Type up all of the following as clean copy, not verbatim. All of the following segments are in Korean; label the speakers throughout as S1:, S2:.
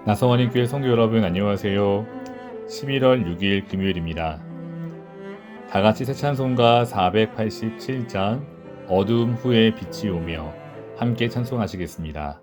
S1: 나성원인교회 성도 여러분 안녕하세요. 11월 6일 금요일입니다. 다같이 새 찬송가 487장 어두움 후에 빛이 오며 함께 찬송하시겠습니다.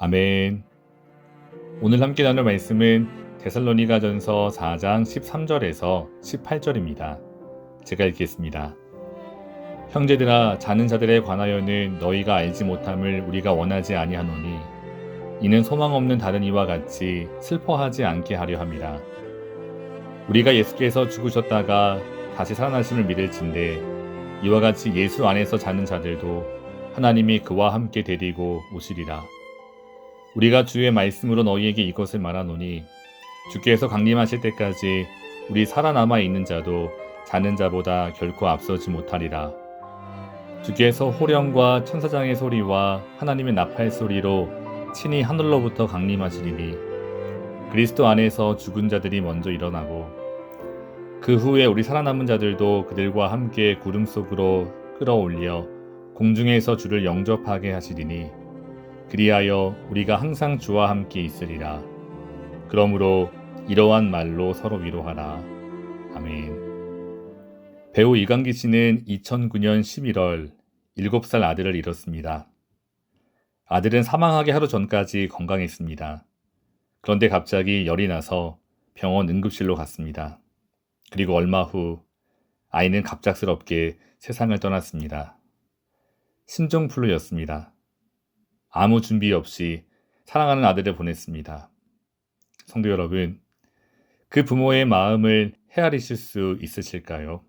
S1: 아멘. 오늘 함께 나눌 말씀은 데살로니가전서 4장 13절에서 18절입니다. 제가 읽겠습니다. 형제들아, 자는 자들에 관하여는 너희가 알지 못함을 우리가 원하지 아니하노니 이는 소망 없는 다른 이와 같이 슬퍼하지 않게 하려 함이라. 우리가 예수께서 죽으셨다가 다시 살아나심을 믿을진대 이와 같이 예수 안에서 자는 자들도 하나님이 그와 함께 데리고 오시리라. 우리가 주의 말씀으로 너희에게 이것을 말하노니 주께서 강림하실 때까지 우리 살아남아 있는 자도 자는 자보다 결코 앞서지 못하리라. 주께서 호령과 천사장의 소리와 하나님의 나팔 소리로 친히 하늘로부터 강림하시리니 그리스도 안에서 죽은 자들이 먼저 일어나고 그 후에 우리 살아남은 자들도 그들과 함께 구름 속으로 끌어올려 공중에서 주를 영접하게 하시리니 그리하여 우리가 항상 주와 함께 있으리라. 그러므로 이러한 말로 서로 위로하라. 아멘. 배우 이강기 씨는 2009년 11월 7살 아들을 잃었습니다. 아들은 사망하기 하루 전까지 건강했습니다. 그런데 갑자기 열이 나서 병원 응급실로 갔습니다. 그리고 얼마 후 아이는 갑작스럽게 세상을 떠났습니다. 신종플루였습니다. 아무 준비 없이 사랑하는 아들을 보냈습니다. 성도 여러분, 그 부모의 마음을 헤아리실 수 있으실까요?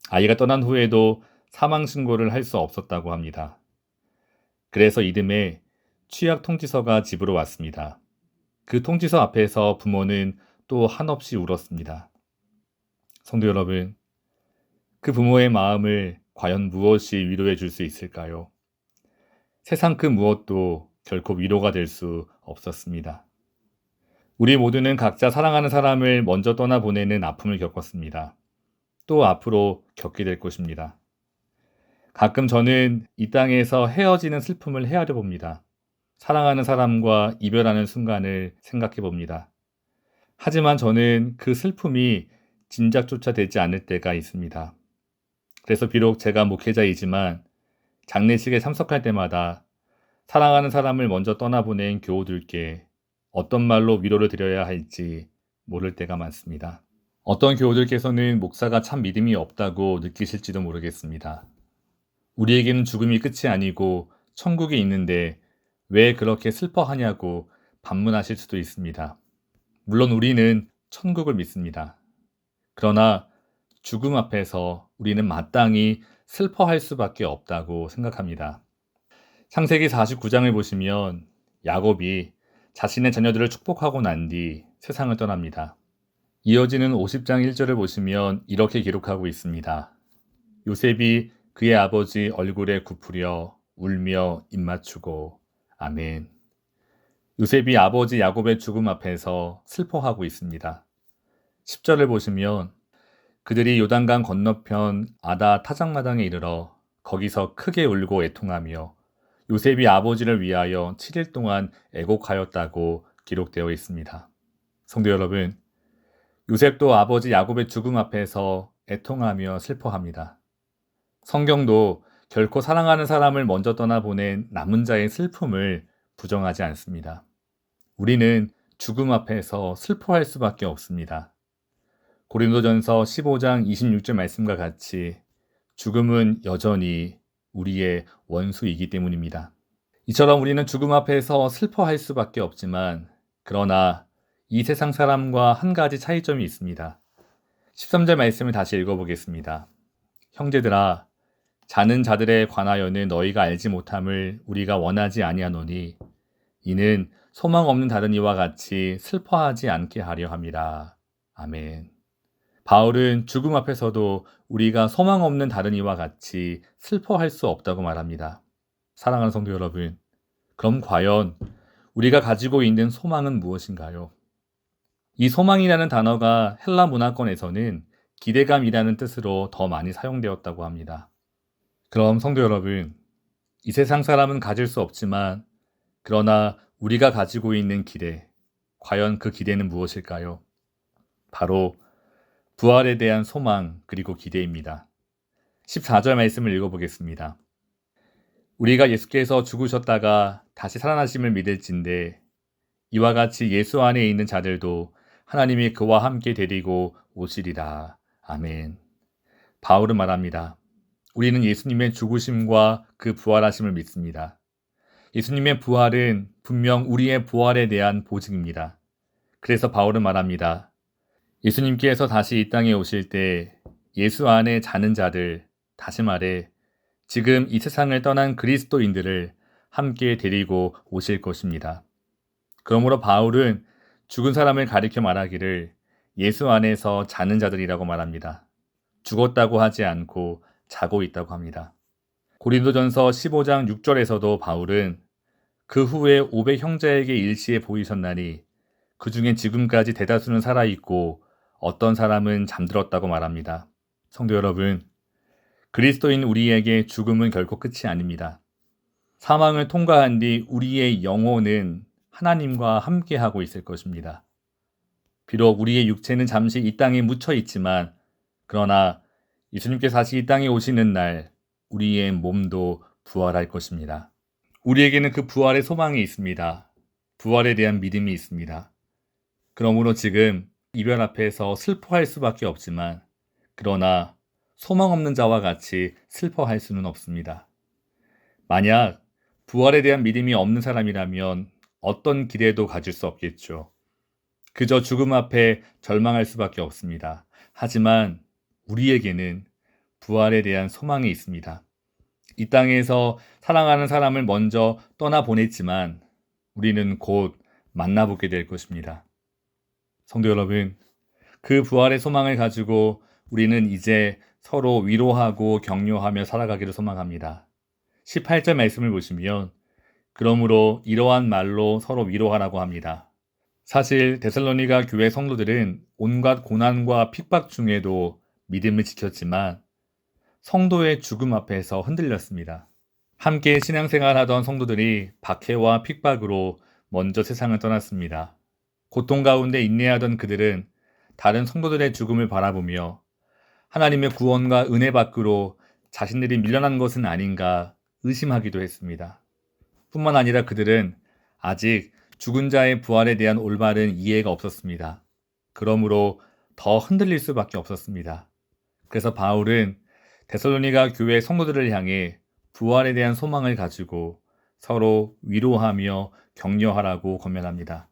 S1: 아이가 떠난 후에도 사망 신고를 할 수 없었다고 합니다. 그래서 이듬해 취약 통지서가 집으로 왔습니다. 그 통지서 앞에서 부모는 또 한없이 울었습니다. 성도 여러분, 그 부모의 마음을 과연 무엇이 위로해 줄 수 있을까요? 세상 그 무엇도 결코 위로가 될 수 없었습니다. 우리 모두는 각자 사랑하는 사람을 먼저 떠나보내는 아픔을 겪었습니다. 또 앞으로 겪게 될 것입니다. 가끔 저는 이 땅에서 헤어지는 슬픔을 헤아려 봅니다. 사랑하는 사람과 이별하는 순간을 생각해 봅니다. 하지만 저는 그 슬픔이 진작조차 되지 않을 때가 있습니다. 그래서 비록 제가 목회자이지만 장례식에 참석할 때마다 사랑하는 사람을 먼저 떠나보낸 교우들께 어떤 말로 위로를 드려야 할지 모를 때가 많습니다. 어떤 교우들께서는 목사가 참 믿음이 없다고 느끼실지도 모르겠습니다. 우리에게는 죽음이 끝이 아니고 천국이 있는데 왜 그렇게 슬퍼하냐고 반문하실 수도 있습니다. 물론 우리는 천국을 믿습니다. 그러나 죽음 앞에서 우리는 마땅히 슬퍼할 수밖에 없다고 생각합니다. 창세기 49장을 보시면 야곱이 자신의 자녀들을 축복하고 난 뒤 세상을 떠납니다. 이어지는 50장 1절을 보시면 이렇게 기록하고 있습니다. 요셉이 그의 아버지 얼굴에 굽으려 울며 입맞추고 아멘. 요셉이 아버지 야곱의 죽음 앞에서 슬퍼하고 있습니다. 10절을 보시면 그들이 요단강 건너편 아다 타작마당에 이르러 거기서 크게 울고 애통하며 요셉이 아버지를 위하여 7일 동안 애곡하였다고 기록되어 있습니다. 성도 여러분, 요셉도 아버지 야곱의 죽음 앞에서 애통하며 슬퍼합니다. 성경도 결코 사랑하는 사람을 먼저 떠나보낸 남은 자의 슬픔을 부정하지 않습니다. 우리는 죽음 앞에서 슬퍼할 수밖에 없습니다. 고린도전서 15장 26절 말씀과 같이 죽음은 여전히 우리의 원수이기 때문입니다. 이처럼 우리는 죽음 앞에서 슬퍼할 수밖에 없지만 그러나 이 세상 사람과 한 가지 차이점이 있습니다. 13절 말씀을 다시 읽어보겠습니다. 형제들아, 자는 자들에 관하여는 너희가 알지 못함을 우리가 원하지 아니하노니 이는 소망 없는 다른 이와 같이 슬퍼하지 않게 하려 함이라. 아멘. 바울은 죽음 앞에서도 우리가 소망 없는 다른 이와 같이 슬퍼할 수 없다고 말합니다. 사랑하는 성도 여러분, 그럼 과연 우리가 가지고 있는 소망은 무엇인가요? 이 소망이라는 단어가 헬라 문화권에서는 기대감이라는 뜻으로 더 많이 사용되었다고 합니다. 그럼 성도 여러분, 이 세상 사람은 가질 수 없지만 그러나 우리가 가지고 있는 기대, 과연 그 기대는 무엇일까요? 바로 부활에 대한 소망 그리고 기대입니다. 14절 말씀을 읽어보겠습니다. 우리가 예수께서 죽으셨다가 다시 살아나심을 믿을진데 이와 같이 예수 안에 있는 자들도 하나님이 그와 함께 데리고 오시리라. 아멘. 바울은 말합니다. 우리는 예수님의 죽으심과 그 부활하심을 믿습니다. 예수님의 부활은 분명 우리의 부활에 대한 보증입니다. 그래서 바울은 말합니다. 예수님께서 다시 이 땅에 오실 때 예수 안에 자는 자들, 다시 말해 지금 이 세상을 떠난 그리스도인들을 함께 데리고 오실 것입니다. 그러므로 바울은 죽은 사람을 가리켜 말하기를 예수 안에서 자는 자들이라고 말합니다. 죽었다고 하지 않고 자고 있다고 합니다. 고린도전서 15장 6절에서도 바울은 그 후에 500 형제에게 일시에 보이셨나니 그 중에 지금까지 대다수는 살아있고 어떤 사람은 잠들었다고 말합니다. 성도 여러분, 그리스도인 우리에게 죽음은 결코 끝이 아닙니다. 사망을 통과한 뒤 우리의 영혼은 하나님과 함께하고 있을 것입니다. 비록 우리의 육체는 잠시 이 땅에 묻혀 있지만 그러나 예수님께서 다시 이 땅에 오시는 날 우리의 몸도 부활할 것입니다. 우리에게는 그 부활의 소망이 있습니다. 부활에 대한 믿음이 있습니다. 그러므로 지금 이별 앞에서 슬퍼할 수밖에 없지만 그러나 소망 없는 자와 같이 슬퍼할 수는 없습니다. 만약 부활에 대한 믿음이 없는 사람이라면 어떤 기대도 가질 수 없겠죠. 그저 죽음 앞에 절망할 수밖에 없습니다. 하지만 우리에게는 부활에 대한 소망이 있습니다. 이 땅에서 사랑하는 사람을 먼저 떠나보냈지만 우리는 곧 만나보게 될 것입니다. 성도 여러분, 그 부활의 소망을 가지고 우리는 이제 서로 위로하고 격려하며 살아가기를 소망합니다. 18절 말씀을 보시면 그러므로 이러한 말로 서로 위로하라고 합니다. 사실 데살로니가 교회 성도들은 온갖 고난과 핍박 중에도 믿음을 지켰지만 성도의 죽음 앞에서 흔들렸습니다. 함께 신앙생활하던 성도들이 박해와 핍박으로 먼저 세상을 떠났습니다. 고통 가운데 인내하던 그들은 다른 성도들의 죽음을 바라보며 하나님의 구원과 은혜 밖으로 자신들이 밀려난 것은 아닌가 의심하기도 했습니다. 뿐만 아니라 그들은 아직 죽은 자의 부활에 대한 올바른 이해가 없었습니다. 그러므로 더 흔들릴 수밖에 없었습니다. 그래서 바울은 데살로니가 교회 성도들을 향해 부활에 대한 소망을 가지고 서로 위로하며 격려하라고 권면합니다.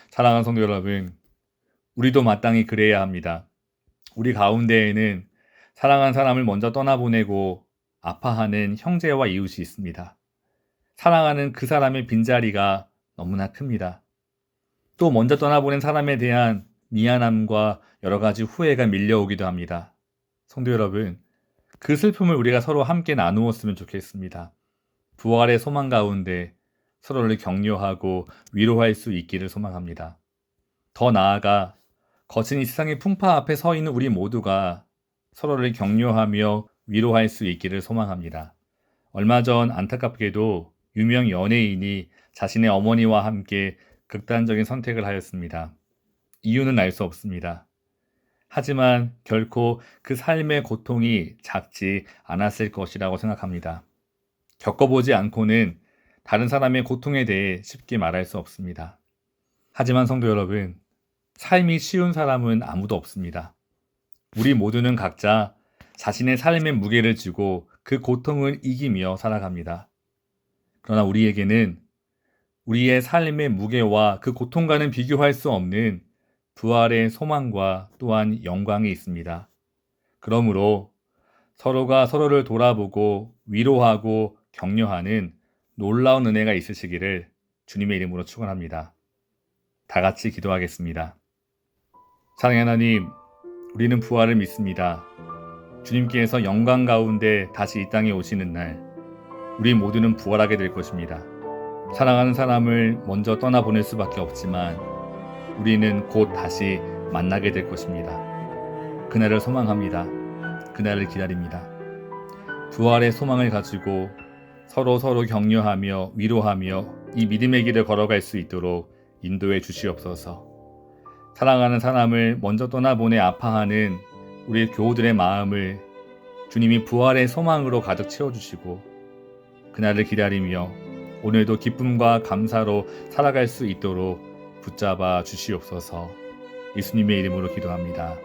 S1: 사랑하는 성도 여러분, 우리도 마땅히 그래야 합니다. 우리 가운데에는 사랑하는 사람을 먼저 떠나보내고 아파하는 형제와 이웃이 있습니다. 사랑하는 그 사람의 빈자리가 너무나 큽니다. 또 먼저 떠나보낸 사람에 대한 미안함과 여러 가지 후회가 밀려오기도 합니다. 성도 여러분, 그 슬픔을 우리가 서로 함께 나누었으면 좋겠습니다. 부활의 소망 가운데 서로를 격려하고 위로할 수 있기를 소망합니다. 더 나아가 거친 이 세상의 풍파 앞에 서 있는 우리 모두가 서로를 격려하며 위로할 수 있기를 소망합니다. 얼마 전 안타깝게도 유명 연예인이 자신의 어머니와 함께 극단적인 선택을 하였습니다. 이유는 알 수 없습니다. 하지만 결코 그 삶의 고통이 작지 않았을 것이라고 생각합니다. 겪어보지 않고는 다른 사람의 고통에 대해 쉽게 말할 수 없습니다. 하지만 성도 여러분, 삶이 쉬운 사람은 아무도 없습니다. 우리 모두는 각자 자신의 삶의 무게를 지고 그 고통을 이기며 살아갑니다. 그러나 우리에게는 우리의 삶의 무게와 그 고통과는 비교할 수 없는 부활의 소망과 또한 영광이 있습니다. 그러므로 서로가 서로를 돌아보고 위로하고 격려하는 놀라운 은혜가 있으시기를 주님의 이름으로 축원합니다. 다 같이 기도하겠습니다. 사랑의 하나님, 우리는 부활을 믿습니다. 주님께서 영광 가운데 다시 이 땅에 오시는 날, 우리 모두는 부활하게 될 것입니다. 사랑하는 사람을 먼저 떠나보낼 수밖에 없지만 우리는 곧 다시 만나게 될 것입니다. 그날을 소망합니다. 그날을 기다립니다. 부활의 소망을 가지고 서로 격려하며 위로하며 이 믿음의 길을 걸어갈 수 있도록 인도해 주시옵소서. 사랑하는 사람을 먼저 떠나보내 아파하는 우리 교우들의 마음을 주님이 부활의 소망으로 가득 채워주시고 그날을 기다리며 오늘도 기쁨과 감사로 살아갈 수 있도록 붙잡아 주시옵소서. 예수님의 이름으로 기도합니다.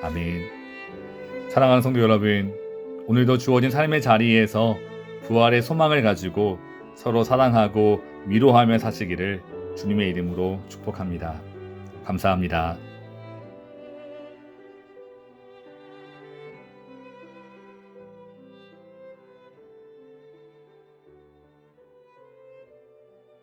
S1: 아멘. 사랑하는 성도 여러분, 오늘도 주어진 삶의 자리에서 부활의 소망을 가지고 서로 사랑하고 위로하며 사시기를 주님의 이름으로 축복합니다. 감사합니다.